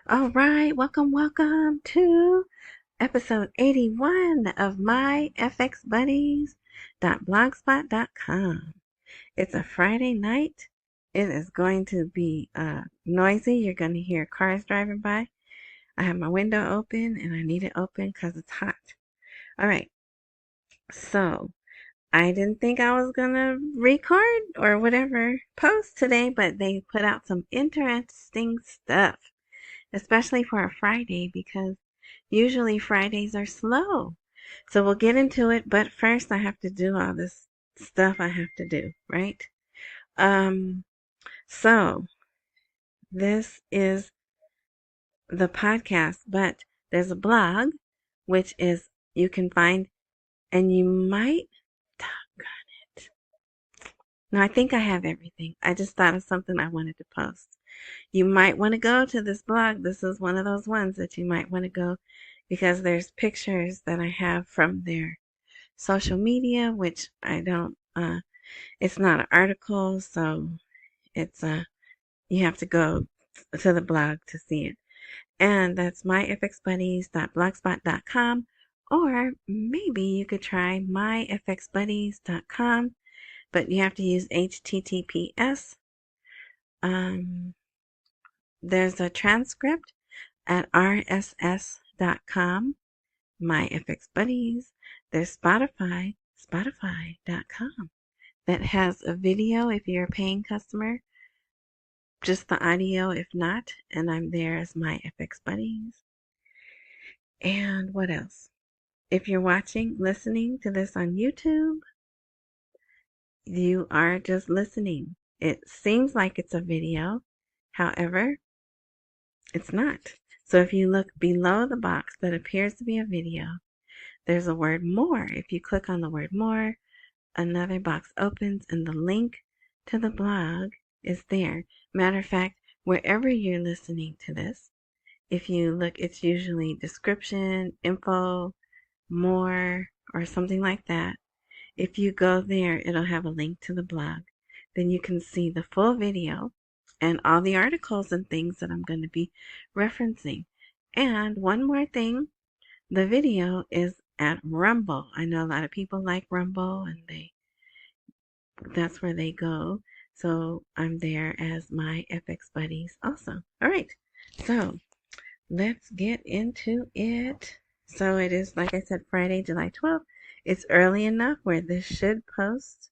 All right, welcome to episode 81 of my fxbuddies.blogspot.com. It's a Friday night. It is going to be noisy. You're going to hear cars driving by. I have my window open and I need it open because it's hot. All right, so I didn't think I was going to record or whatever post today, but they put out some interesting stuff, especially for a Friday because usually Fridays are slow. So we'll get into it, but first I have to do all this stuff I have to do, right? Um, so this is the podcast, but there's a blog which is you can find, and you might doggone it. No, I think I have everything. I just thought of something I wanted to post. You might want to go to this blog. This is one of those ones that you might want to go because there's pictures that I have from their social media, which I don't, it's not an article, so it's, you have to go to the blog to see it. And that's myfxbuddies.blogspot.com, or maybe you could try myfxbuddies.com, but you have to use HTTPS. There's a transcript at rss.com, myfxbuddies. There's spotify.com, that has a video if you're a paying customer, just the audio if not, and I'm there as my FX Buddies. And what else? If you're listening to this on YouTube, you are just listening. It seems like it's a video, however, it's not. So if you look below the box that appears to be a video, there's a word more. If you click on the word more, another box opens and the link to the blog is there. Matter of fact, wherever you're listening to this, if you look, it's usually description, info, more, or something like that. If you go there, it'll have a link to the blog. Then you can see the full video and all the articles and things that I'm going to be referencing. And one more thing, the video is at Rumble. I know a lot of people like Rumble and that's where they go. So I'm there as my FX Buddies also. All right. So let's get into it. So it is, like I said, Friday, July 12th. It's early enough where this should post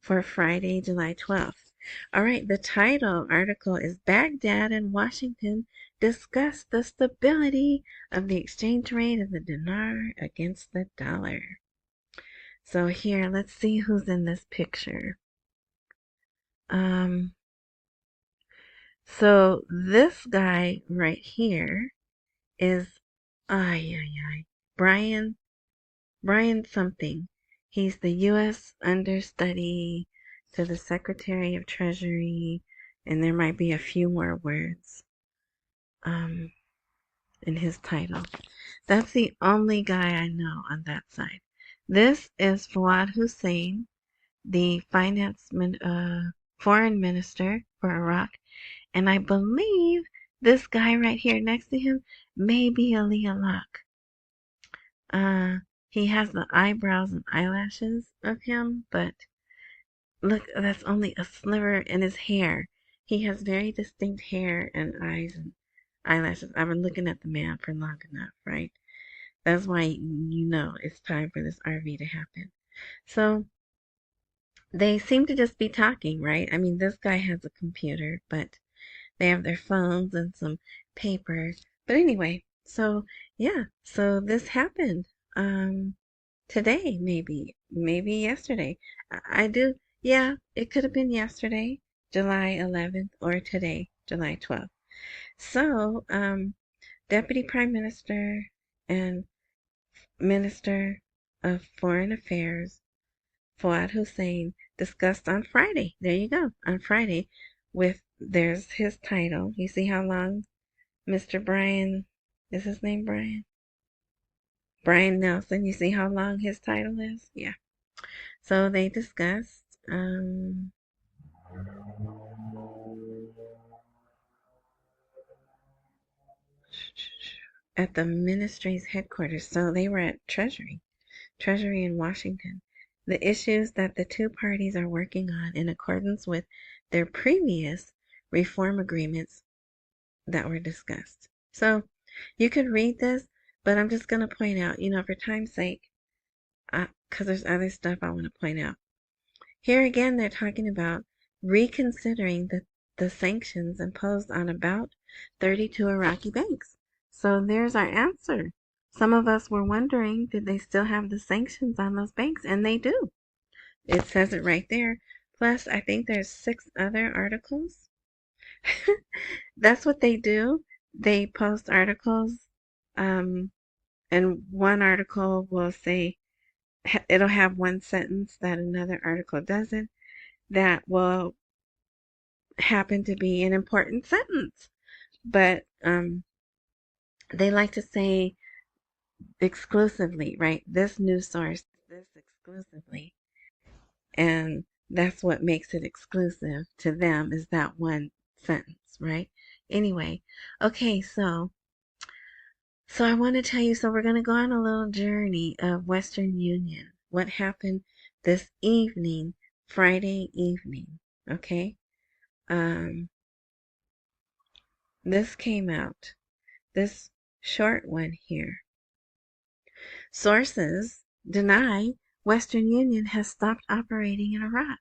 for Friday, July 12th. All right. The title article is Baghdad and Washington discuss the stability of the exchange rate of the dinar against the dollar. So here, let's see who's in this picture. So this guy right here is Brian something. He's the U.S. understudy to the Secretary of Treasury, and there might be a few more words in his title. That's the only guy I know on that side. This is Fuad Hussein, the foreign minister for Iraq, and I believe this guy right here next to him may be Aliyah Locke. He has the eyebrows and eyelashes of him, but look, that's only a sliver in his hair. He has very distinct hair and eyes and eyelashes. I've been looking at the man for long enough, right? That's why you know it's time for this RV to happen. So they seem to just be talking, right? I mean, this guy has a computer, but they have their phones and some paper. But anyway, so yeah, so this happened today, maybe yesterday. I do, yeah, it could have been yesterday, July 11th, or today, July 12th. So, Deputy Prime Minister and Minister of Foreign Affairs Fuad Hussein discussed on Friday. There you go, on Friday, there's his title. You see how long Mr. Brian, is his name Brian? Brian Nelson. You see how long his title is? Yeah. So they discussed, at the ministry's headquarters. So they were at Treasury in Washington. The issues that the two parties are working on in accordance with their previous reform agreements that were discussed. So you could read this, but I'm just going to point out, for time's sake, because there's other stuff I want to point out. Here again, they're talking about reconsidering the sanctions imposed on about 32 Iraqi banks. So there's our answer. Some of us were wondering, did they still have the sanctions on those banks? And they do. It says it right there. Plus, I think there's 6 other articles. That's what they do. They post articles, and one article will say, it'll have one sentence that another article doesn't. That will happen to be an important sentence. But they like to say exclusively, right? This news source, this exclusively. And that's what makes it exclusive to them, is that one sentence, right? Anyway, okay, so I want to tell you, so we're going to go on a little journey of Western Union. What happened this evening, Friday evening, okay? This came out, this short one here. Sources deny Western Union has stopped operating in Iraq.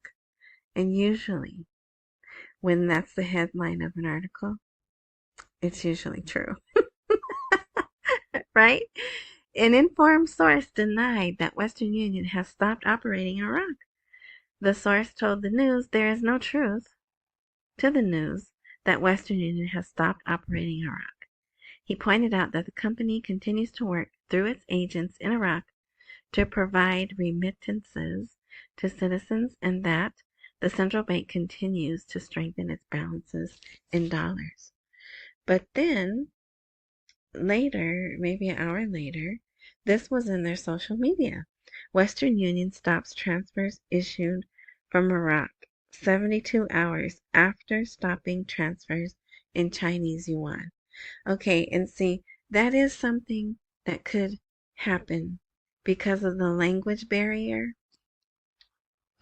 And usually, when that's the headline of an article, it's usually true. Right? An informed source denied that Western Union has stopped operating in Iraq. The source told the news there is no truth to the news that Western Union has stopped operating in Iraq. He pointed out that the company continues to work through its agents in Iraq to provide remittances to citizens, and that the central bank continues to strengthen its balances in dollars. But then, later, maybe an hour later, this was in their social media. Western Union stops transfers issued from Iraq 72 hours after stopping transfers in Chinese yuan. Okay, and see, that is something that could happen because of the language barrier.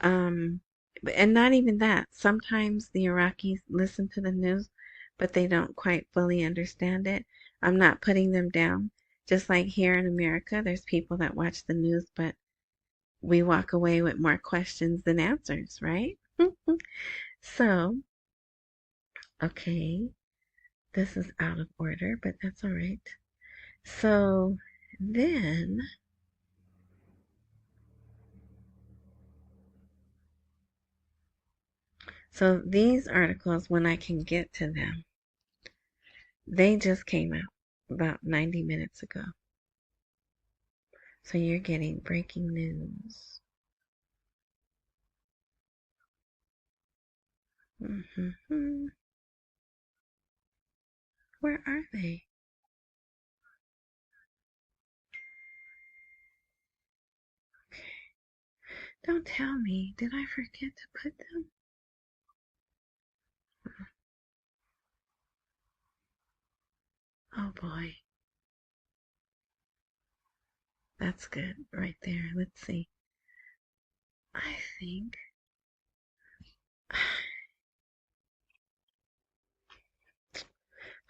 And not even that. Sometimes the Iraqis listen to the news, but they don't quite fully understand it. I'm not putting them down. Just like here in America, there's people that watch the news, but we walk away with more questions than answers, right? So, okay, this is out of order, but that's all right. So then, so these articles, when I can get to them, they just came out about 90 minutes ago. So you're getting breaking news. Where are they? Okay. Don't tell me. Did I forget to put them? Oh boy. That's good right there. Let's see. I think.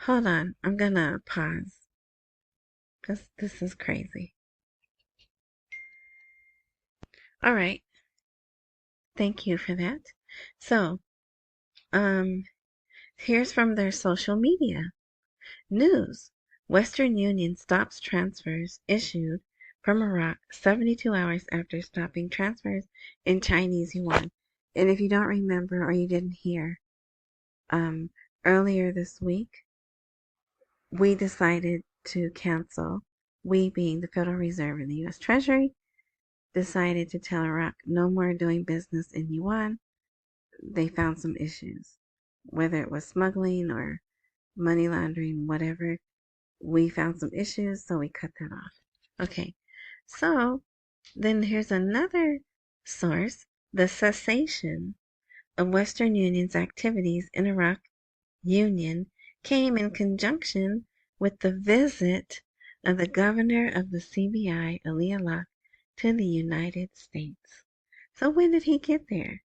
Hold on. I'm gonna pause. This is crazy. All right. Thank you for that. So, here's from their social media. News. Western Union stops transfers issued from Iraq 72 hours after stopping transfers in Chinese yuan. And if you don't remember or you didn't hear, earlier this week, we decided to cancel, we being the Federal Reserve and the U.S. Treasury, decided to tell Iraq no more doing business in yuan. They found some issues, whether it was smuggling or money laundering, whatever. We found some issues, so we cut that off. Okay, so then here's another source. The cessation of Western Union's activities in Iraq Union came in conjunction with the visit of the governor of the CBI, Ali Alak, to the United States. So when did he get there?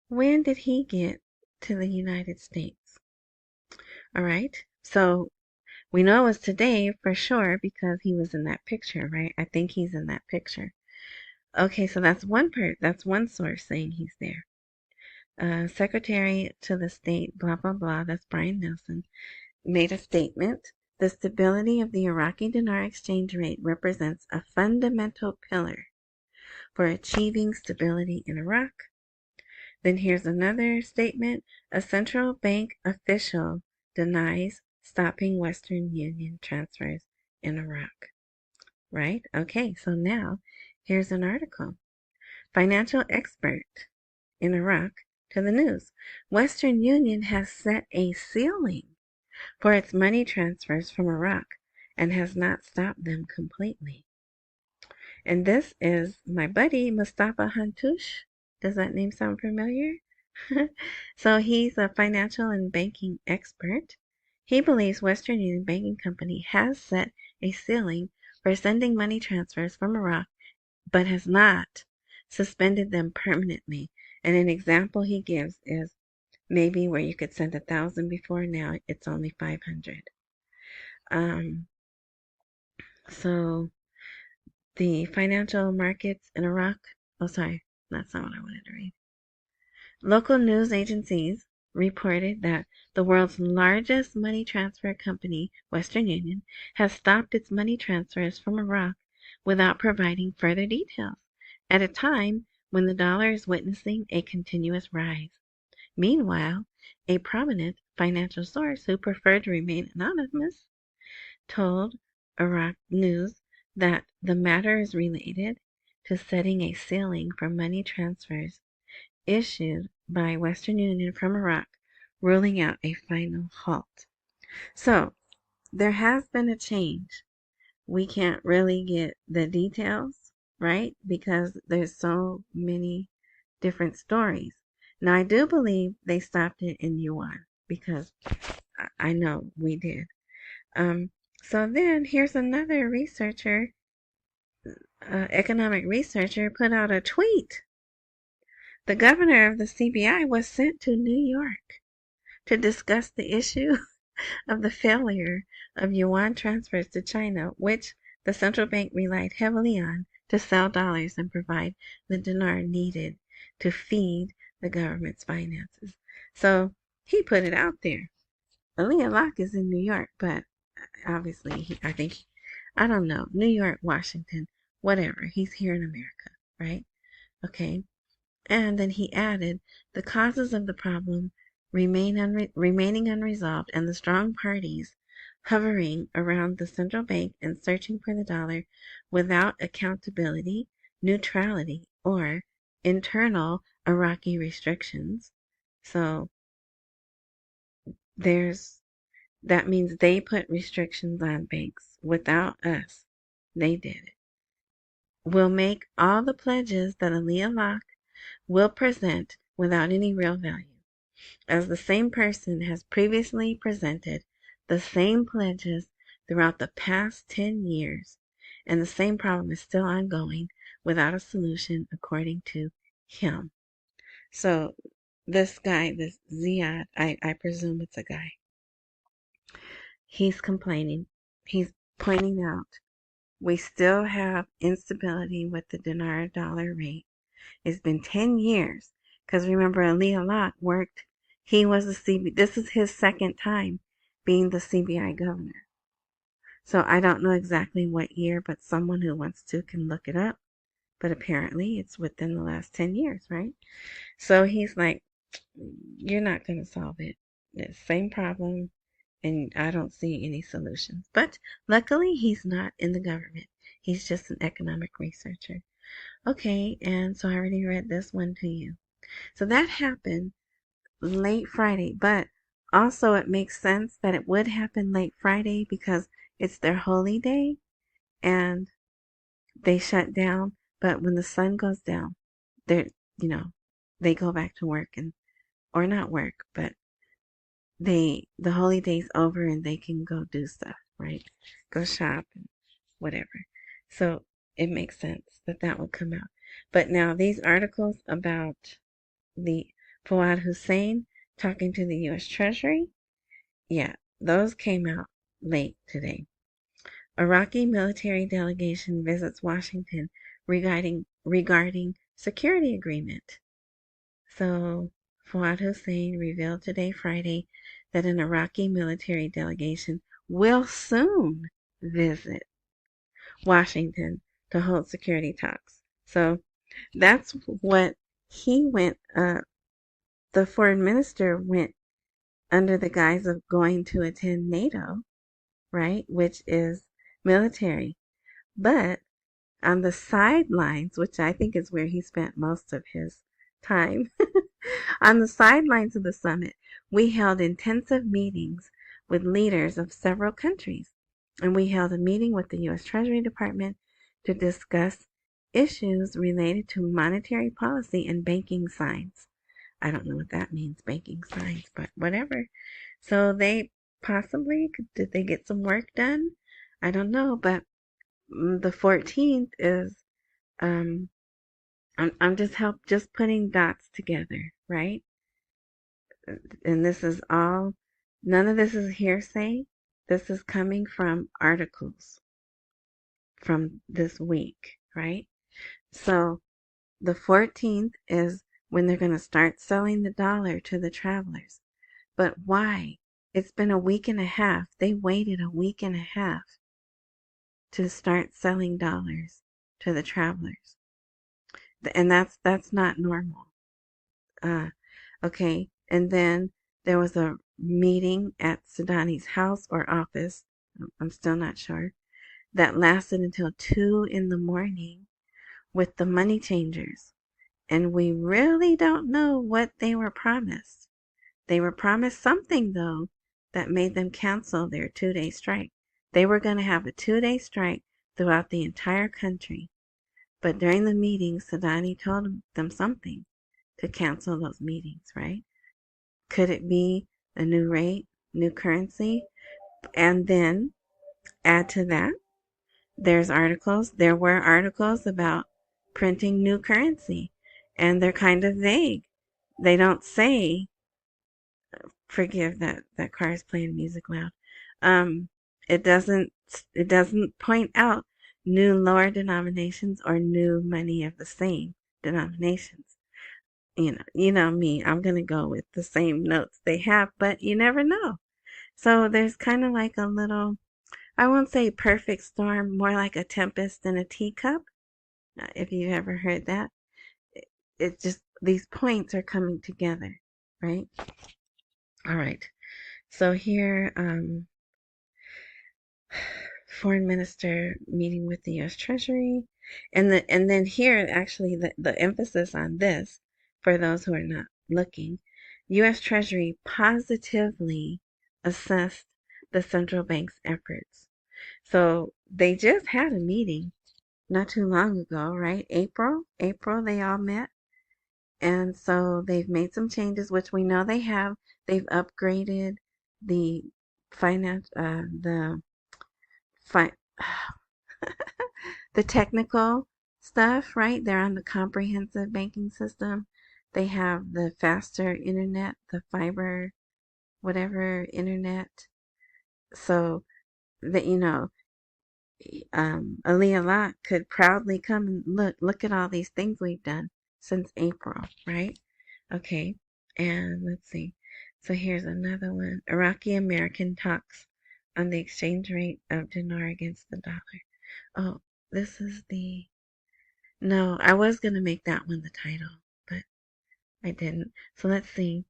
When did he get to the United States? All right. So we know it was today for sure because he was in that picture, right? I think he's in that picture. Okay, so that's one source saying he's there. Secretary to the state, blah, blah, blah, that's Brian Nelson, made a statement. The stability of the Iraqi dinar exchange rate represents a fundamental pillar for achieving stability in Iraq. Then here's another statement. A central bank official denies stopping Western Union transfers in Iraq. Right? Okay, so now here's an article. Financial expert in Iraq to the news. Western Union has set a ceiling for its money transfers from Iraq and has not stopped them completely. And this is my buddy Mustafa Hantoush. Does that name sound familiar? So he's a financial and banking expert. He believes Western Union Banking Company has set a ceiling for sending money transfers from Iraq, but has not suspended them permanently. And an example he gives is maybe where you could send 1,000 before, now it's only 500. So the financial markets in Iraq, oh sorry, that's not what I wanted to read. Local news agencies reported that the world's largest money transfer company, Western Union, has stopped its money transfers from Iraq without providing further details, at a time when the dollar is witnessing a continuous rise. Meanwhile, a prominent financial source who preferred to remain anonymous told Iraq News that the matter is related to setting a ceiling for money transfers issued by Western Union from Iraq, ruling out a final halt. So, there has been a change. We can't really get the details, right? Because there's so many different stories. Now, I do believe they stopped it in yuan because I know we did. So then here's another researcher, economic researcher, put out a tweet. The governor of the CBI was sent to New York to discuss the issue of the failure of yuan transfers to China, which the central bank relied heavily on to sell dollars and provide the dinar needed to feed the government's finances. So he put it out there. Ali Alak is in New York, but obviously, I don't know, New York, Washington, whatever. He's here in America, right? Okay. And then he added, the causes of the problem remaining unresolved and the strong parties hovering around the central bank and searching for the dollar without accountability, neutrality, or internal Iraqi restrictions. So that means they put restrictions on banks without us. They did it. Will make all the pledges that Ali Alak will present without any real value, as the same person has previously presented the same pledges throughout the past 10 years, and the same problem is still ongoing without a solution, according to him. So this guy, this Ziad, I presume it's a guy, he's complaining. He's pointing out we still have instability with the dinar dollar rate. It's been 10 years. Because remember, Ali Alak worked, he was the CBI, this is his second time being the CBI governor. So I don't know exactly what year, but someone who wants to can look it up. But apparently it's within the last 10 years, right? So he's like, you're not going to solve it. It's the same problem, and I don't see any solutions. But luckily, he's not in the government. He's just an economic researcher. Okay, and so I already read this one to you. So that happened late Friday, but also it makes sense that it would happen late Friday because it's their holy day and they shut down. But when the sun goes down, they're, they go back to work or not work, but the holy day's over and they can go do stuff, right? Go shop and whatever. So it makes sense that that would come out. But now these articles about the Fuad Hussein talking to the U.S. Treasury, yeah, those came out late today. Iraqi military delegation visits Washington regarding security agreement. So Fuad Hussein revealed today, Friday, that an Iraqi military delegation will soon visit Washington to hold security talks. So that's what he went, the foreign minister went under the guise of going to attend NATO, right, which is military. But on the sidelines, which I think is where he spent most of his time, on the sidelines of the summit, we held intensive meetings with leaders of several countries. And we held a meeting with the U.S. Treasury Department to discuss issues related to monetary policy and banking signs. I don't know what that means, banking signs, but whatever. So they possibly, did they get some work done? I don't know, but the 14th is, I'm just putting dots together, right? And this is all, none of this is hearsay. This is coming from articles from this week, right? So the 14th is when they're going to start selling the dollar to the travelers. But why? It's been a week and a half. They waited a week and a half to start selling dollars to the travelers. And that's not normal. Okay. And then there was a meeting at Sudani's house or office. I'm still not sure. That lasted until 2 in the morning with the money changers. And we really don't know what they were promised. They were promised something, though, that made them cancel their 2-day strike. They were going to have a 2-day strike throughout the entire country. But during the meeting, Sudani told them something to cancel those meetings, right? Could it be a new rate, new currency? And then add to that, there were articles about printing new currency, and they're kind of vague. They don't say, forgive that car is playing music loud. Um, it doesn't point out new lower denominations or new money of the same denominations. You know me, I'm going to go with the same notes they have, but you never know. So there's kind of like a little, I won't say perfect storm, more like a tempest in a teacup, if you've ever heard that. It just, these points are coming together, right? All right. So here, foreign minister meeting with the U.S. Treasury. And then here, actually, the emphasis on this, for those who are not looking, U.S. Treasury positively assessed the central bank's efforts. So they just had a meeting not too long ago, right? April, they all met. And so they've made some changes, which we know they have. They've upgraded the finance, fi- the technical stuff, right? They're on the comprehensive banking system. They have the faster internet, the fiber, whatever internet. So that, Aliyah Lot could proudly come and look at all these things we've done since April, right? Okay. And let's see. So here's another one. Iraqi American talks on the exchange rate of dinar against the dollar. Oh, this is no, I was going to make that one the title, but I didn't. So let's see.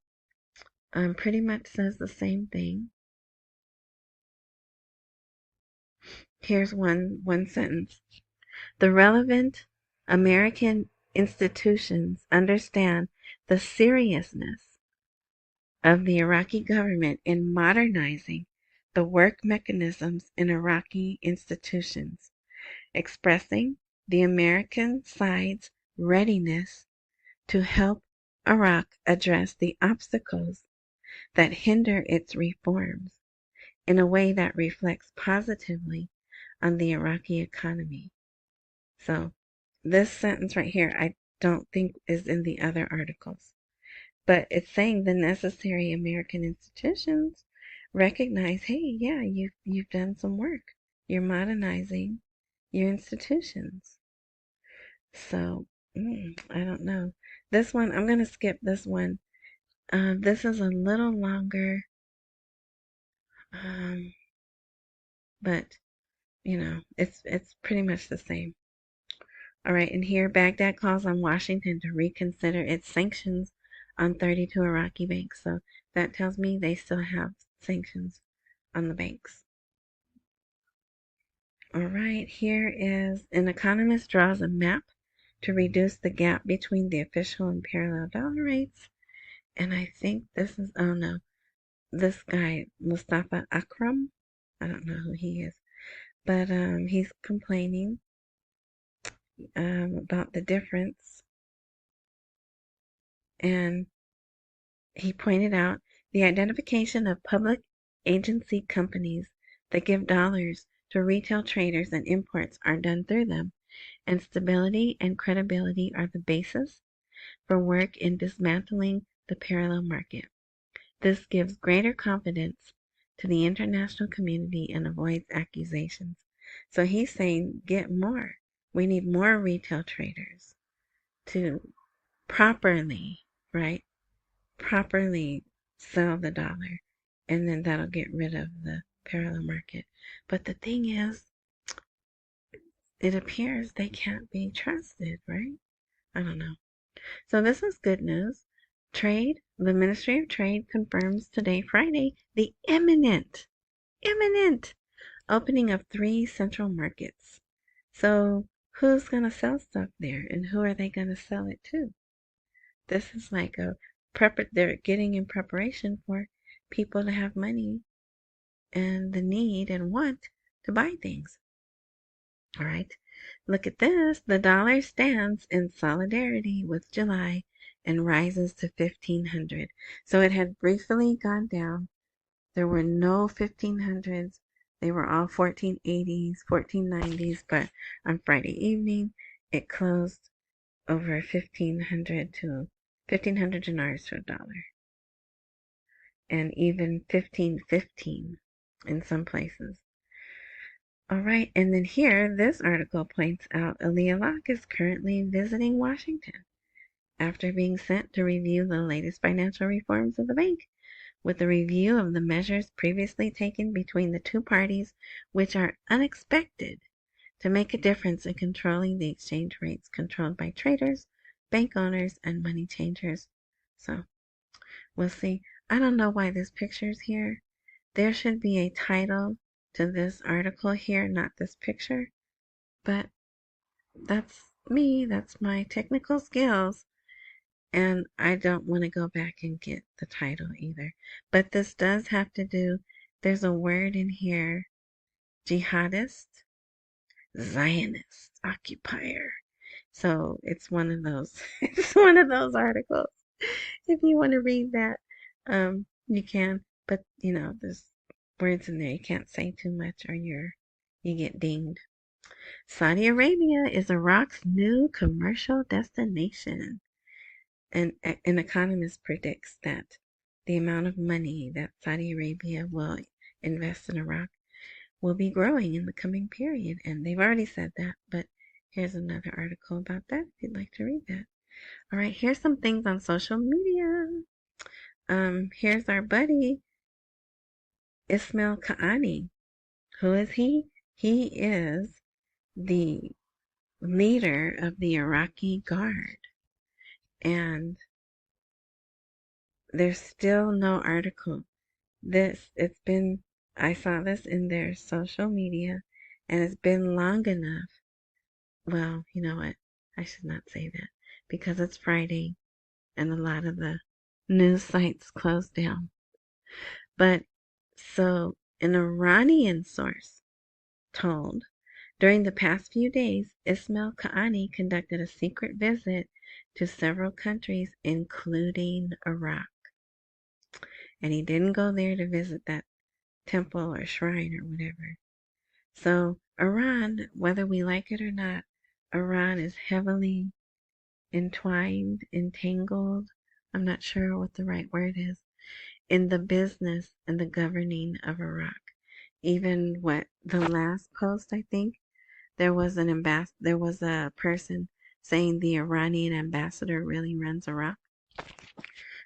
Pretty much says the same thing. Here's one sentence. The relevant American institutions understand the seriousness of the Iraqi government in modernizing the work mechanisms in Iraqi institutions, expressing the American side's readiness to help Iraq address the obstacles that hinder its reforms, in a way that reflects positively on the Iraqi economy. So this sentence right here, I don't think is in the other articles. But it's saying the necessary American institutions recognize, hey, yeah, you've done some work. You're modernizing your institutions. So, I don't know. This one, I'm going to skip this one. This is a little longer, but, it's pretty much the same. All right, and here Baghdad calls on Washington to reconsider its sanctions on 32 Iraqi banks. So that tells me they still have sanctions on the banks. All right, here is an economist draws a map to reduce the gap between the official and parallel dollar rates. And I think this is, oh no, this guy, Mustafa Akram, I don't know who he is, but he's complaining about the difference. And he pointed out the identification of public agency companies that give dollars to retail traders and imports are done through them, and stability and credibility are the basis for work in dismantling the parallel market. This gives greater confidence to the international community and avoids accusations. So he's saying, get more. We need more retail traders to properly, right? Properly sell the dollar, and then that'll get rid of the parallel market. But the thing is, it appears they can't be trusted, right? I don't know. So this is good news. The Ministry of Trade confirms today, Friday, the imminent opening of 3 central markets. So who's going to sell stuff there, and who are they going to sell it to? This is like they're getting in preparation for people to have money and the need and want to buy things. All right. Look at this. The dollar stands in solidarity with July and rises to 1500. So it had briefly gone down. There were no 1500s. They were all 1480s, 1490s, but on Friday evening it closed over 1500 to 1500 dinars to a dollar. And even 1515 in some places. All right, and then here, this article points out Aaliyah Locke is currently visiting Washington after being sent to review the latest financial reforms of the bank, with a review of the measures previously taken between the two parties, which are unexpected to make a difference in controlling the exchange rates controlled by traders, bank owners, and money changers. So, we'll see. I don't know why this picture's here. There should be a title to this article here, not this picture. But that's me. That's my technical skills. And I don't want to go back and get the title either. But this does have to do, there's a word in here, jihadist, Zionist, occupier. So it's one of those, it's one of those articles. If you want to read that, you can. But, there's words in there. You can't say too much or you get dinged. Saudi Arabia is Iraq's new commercial destination. And an economist predicts that the amount of money that Saudi Arabia will invest in Iraq will be growing in the coming period. And they've already said that, but here's another article about that if you'd like to read that. All right, here's some things on social media. Here's our buddy, Ismail Qaani. Who is he? He is the leader of the Iraqi Guard. And there's still no article. I saw this in their social media, and it's been long enough. Well, you know what? I should not say that because it's Friday and a lot of the news sites closed down. But so an Iranian source told during the past few days, Ismail Qaani conducted a secret visit to several countries, including Iraq. And he didn't go there to visit that temple or shrine or whatever. So Iran, whether we like it or not, Iran is heavily entwined, entangled, I'm not sure what the right word is, in the business and the governing of Iraq. Even what the last post, I think, there was a person saying the Iranian ambassador really runs Iraq.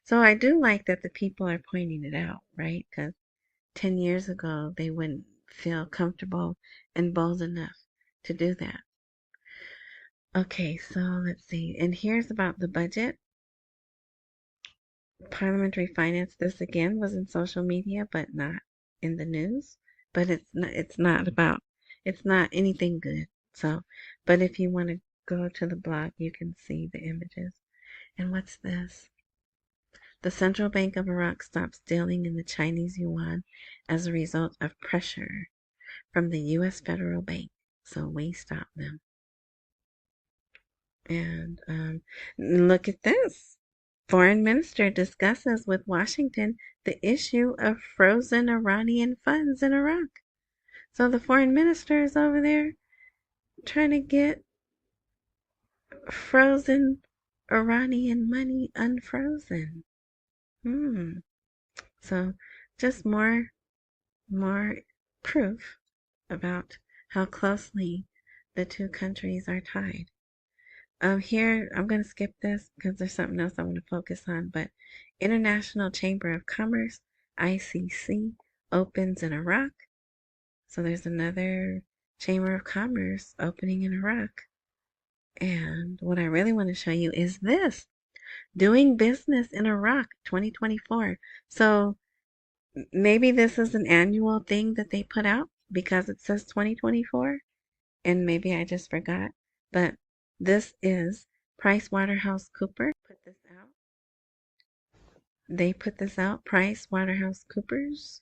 So I do like that the people are pointing it out, right? Because 10 years ago, they wouldn't feel comfortable and bold enough to do that. Okay, so let's see. And here's about the budget. Parliamentary finance, this again was in social media, but not in the news. But it's not anything good. So, but if you want to go to the blog, you can see the images. And what's this? The Central Bank of Iraq stops dealing in the Chinese yuan as a result of pressure from the U.S. Federal Bank. So we stop them. And look at this. Foreign Minister discusses with Washington the issue of frozen Iranian funds in Iraq. So the foreign minister is over there trying to get frozen Iranian money unfrozen. So just more proof about how closely the two countries are tied. Here, I'm going to skip this because there's something else I want to focus on, but International Chamber of Commerce, ICC, opens in Iraq. So there's another Chamber of Commerce opening in Iraq. And what I really want to show you is this, Doing Business in Iraq 2024. So maybe this is an annual thing that they put out because it says 2024, and maybe I just forgot, but this is PricewaterhouseCoopers put this out. They put this out. PricewaterhouseCoopers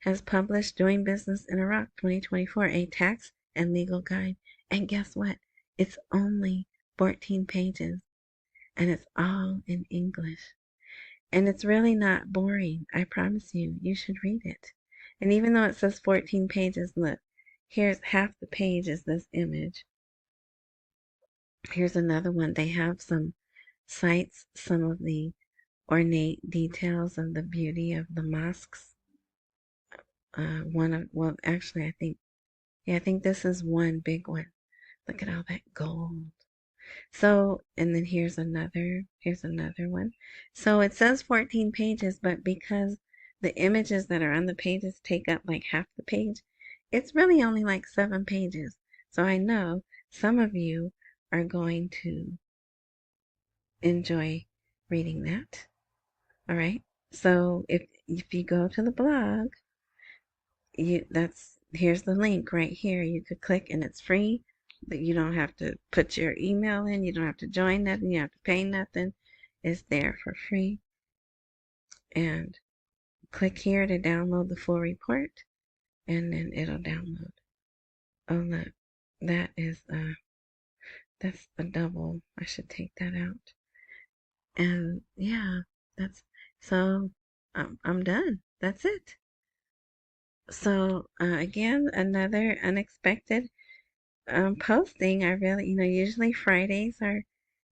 has published Doing Business in Iraq 2024, a tax and legal guide. And guess what? It's only 14 pages, and it's all in English. And it's really not boring. I promise you, you should read it. And even though it says 14 pages, look, here's half the page is this image. Here's another one. They have some sites, some of the ornate details of the beauty of the mosques. Actually, I think this is one big one. Look at all that gold. So, and then here's another one. So it says 14 pages, but because the images that are on the pages take up like half the page, it's really only like 7 pages. So I know some of you are going to enjoy reading that. All right. So if you go to the blog, here's the link right here. You could click and it's free. You don't have to put your email in. You don't have to join nothing. You don't have to pay nothing. It's there for free. And click here to download the full report, and then it'll download. Oh look, that's a double. I should take that out. And yeah, so I'm done. That's it. So again, another unexpected posting. I really, usually Fridays are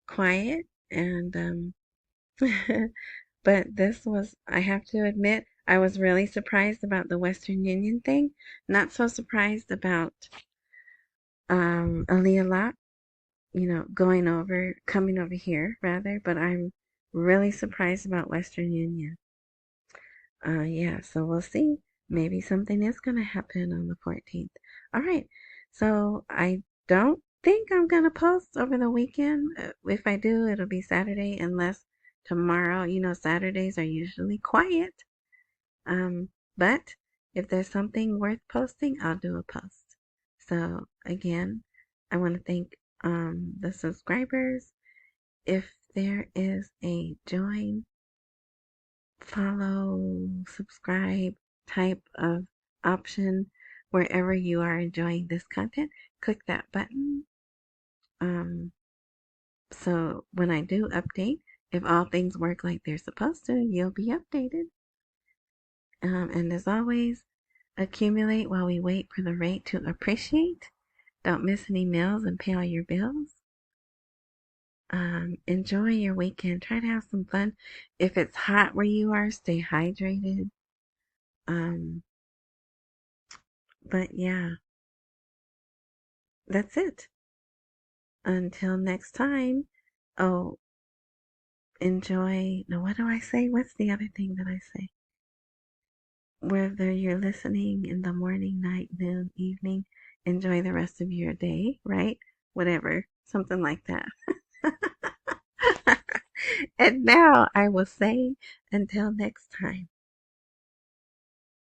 quiet, and but this was, I have to admit, I was really surprised about the Western Union thing. Not so surprised about Aliyah Lot, coming over here rather, but I'm really surprised about Western Union. Yeah, so we'll see. Maybe something is going to happen on the 14th. All right. So I don't think I'm going to post over the weekend. If I do, it'll be Saturday, unless tomorrow, Saturdays are usually quiet. But if there's something worth posting, I'll do a post. So again, I want to thank the subscribers. If there is a join, follow, subscribe type of option wherever you are enjoying this content, click that button. So when I do update, if all things work like they're supposed to, you'll be updated. And as always, Accumulate while we wait for the rate to appreciate. Don't miss any meals and pay all your bills. Enjoy your weekend. Try to have some fun. If it's hot where you are, stay hydrated. Um, but yeah, that's it. Until next time. Oh, enjoy. No, what do I say? What's the other thing that I say? Whether you're listening in the morning, night, noon, evening, enjoy the rest of your day, right? Whatever. Something like that. And now I will say until next time.